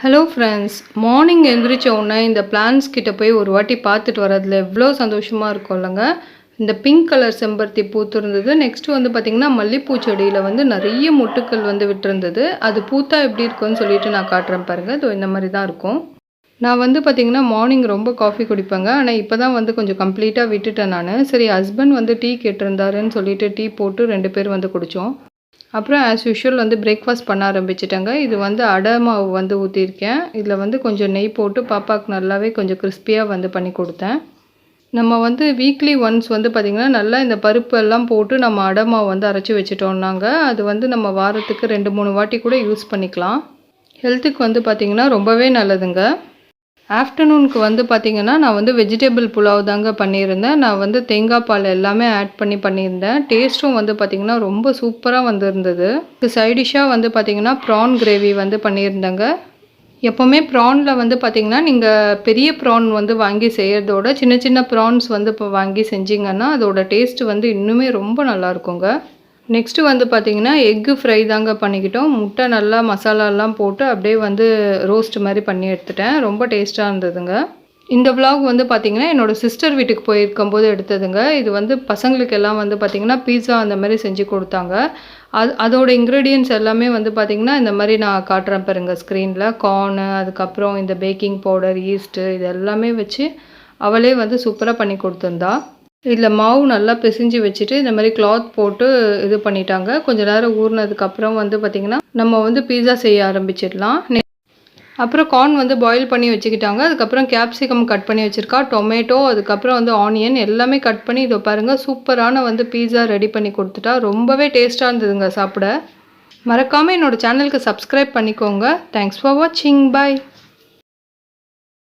Hello friends, morning எழுந்திரிச்ச உடனே இந்த பிளான்ஸ் கிட்ட போய் ஒரு வாட்டி பார்த்துட்டு வரதுல எவ்வளோ சந்தோஷமாக இருக்கும் இல்லைங்க. இந்த பிங்க் கலர் செம்பருத்தி பூத்திருந்தது. நெக்ஸ்ட்டு வந்து பார்த்திங்கன்னா மல்லிப்பூ செடியில் வந்து நிறைய மொட்டுக்கள் வந்து விட்டுருந்தது. அது பூத்தா எப்படி இருக்கும்னு சொல்லிட்டு நான் காட்டுறேன் பாருங்கள். இது இந்த மாதிரி தான் இருக்கும். நான் வந்து பார்த்திங்கன்னா மார்னிங் ரொம்ப காஃபி குடிப்பேங்க. ஆனால் இப்போ தான் வந்து கொஞ்சம் கம்ப்ளீட்டாக விட்டுட்டேன் நான். சரி, ஹஸ்பண்ட் வந்து டீ கேட்டிருந்தாருன்னு சொல்லிட்டு டீ போட்டு 2 பேர் வந்து குடித்தோம். அப்புறம் ஆஸ் யூஷுவல் வந்து பிரேக்ஃபாஸ்ட் பண்ண ஆரம்பிச்சிட்டேங்க. இது வந்து அடை மாவு வந்து ஊற்றிருக்கேன். இதில் வந்து கொஞ்சம் நெய் போட்டு பாப்பாவுக்கு நல்லாவே கொஞ்சம் கிறிஸ்பியாக வந்து பண்ணி கொடுத்தேன். நம்ம வந்து வீக்லி ஒன்ஸ் வந்து பார்த்திங்கன்னா நல்லா இந்த பருப்பு எல்லாம் போட்டு நம்ம அடை மாவு வந்து அரைச்சி வச்சுட்டோம்னாங்க அது வந்து நம்ம வாரத்துக்கு 2-3 வாட்டி கூட யூஸ் பண்ணிக்கலாம். ஹெல்த்துக்கு வந்து பார்த்திங்கன்னா ரொம்பவே நல்லதுங்க. ஆஃப்டர்நூனுக்கு வந்து பார்த்திங்கன்னா நான் வந்து வெஜிடபிள் புலாவ் தாங்க பண்ணியிருந்தேன். நான் வந்து தேங்காய் பால் எல்லாமே ஆட் பண்ணியிருந்தேன். டேஸ்ட்டும் வந்து பார்த்திங்கன்னா ரொம்ப சூப்பராக வந்திருந்தது. சைடிஷ்ஷாக வந்து பார்த்திங்கன்னா ப்ரான் கிரேவி வந்து பண்ணியிருந்தேங்க. எப்போவுமே ப்ரானில் வந்து பார்த்திங்கன்னா நீங்கள் பெரிய ப்ரான் வந்து வாங்கி செய்கிறதோட சின்ன சின்ன ப்ரான்ஸ் வந்து இப்போ வாங்கி செஞ்சிங்கன்னா அதோட டேஸ்ட்டு வந்து இன்னுமே ரொம்ப நல்லாயிருக்குங்க. நெக்ஸ்ட்டு வந்து பார்த்திங்கன்னா எக்கு ஃப்ரை தாங்க பண்ணிக்கிட்டோம். முட்டை நல்லா மசாலாலாம் போட்டு அப்படியே வந்து ரோஸ்ட் மாதிரி பண்ணி எடுத்துட்டேன். ரொம்ப டேஸ்ட்டாக இருந்ததுங்க. இந்த விலாக் வந்து பார்த்திங்கன்னா என்னோடய சிஸ்டர் வீட்டுக்கு போயிருக்கும்போது எடுத்ததுங்க. இது வந்து பசங்களுக்கு எல்லாம் வந்து பார்த்திங்கன்னா பீஸா அந்த மாதிரி செஞ்சு கொடுத்தாங்க. அதோட இன்க்ரீடியன்ட்ஸ் எல்லாமே வந்து பார்த்திங்கன்னா இந்த மாதிரி நான் காட்டுறேன் பாருங்கள் ஸ்க்ரீனில். கார்னு, அதுக்கப்புறம் இந்த பேக்கிங் பவுடர், ஈஸ்ட்டு, இது எல்லாமே வச்சு அவளே வந்து சூப்பராக பண்ணி கொடுத்துருந்தா. இதில் மாவு நல்லா பிசைஞ்சு வச்சுட்டு இந்த மாதிரி கிளாத் போட்டு இது பண்ணிட்டாங்க. கொஞ்சம் நேரம் ஊறினதுக்கப்புறம் வந்து பார்த்திங்கன்னா நம்ம வந்து பீஸா செய்ய ஆரம்பிச்சிடலாம். அப்புறம் கார்ன் வந்து பாயில் பண்ணி வச்சுக்கிட்டாங்க. அதுக்கப்புறம் கேப்சிகம் கட் பண்ணி வச்சுருக்கா, டொமேட்டோ, அதுக்கப்புறம் வந்து ஆனியன் எல்லாமே கட் பண்ணி இதோ பாருங்கள் சூப்பரான வந்து பீஸா ரெடி பண்ணி கொடுத்துட்டா. ரொம்பவே டேஸ்ட்டாக இருந்ததுங்க சாப்பிட. மறக்காமல் என்னோடய சேனலுக்கு சப்ஸ்கிரைப் பண்ணிக்கோங்க. தேங்க்ஸ் ஃபார் வாட்சிங். பாய்.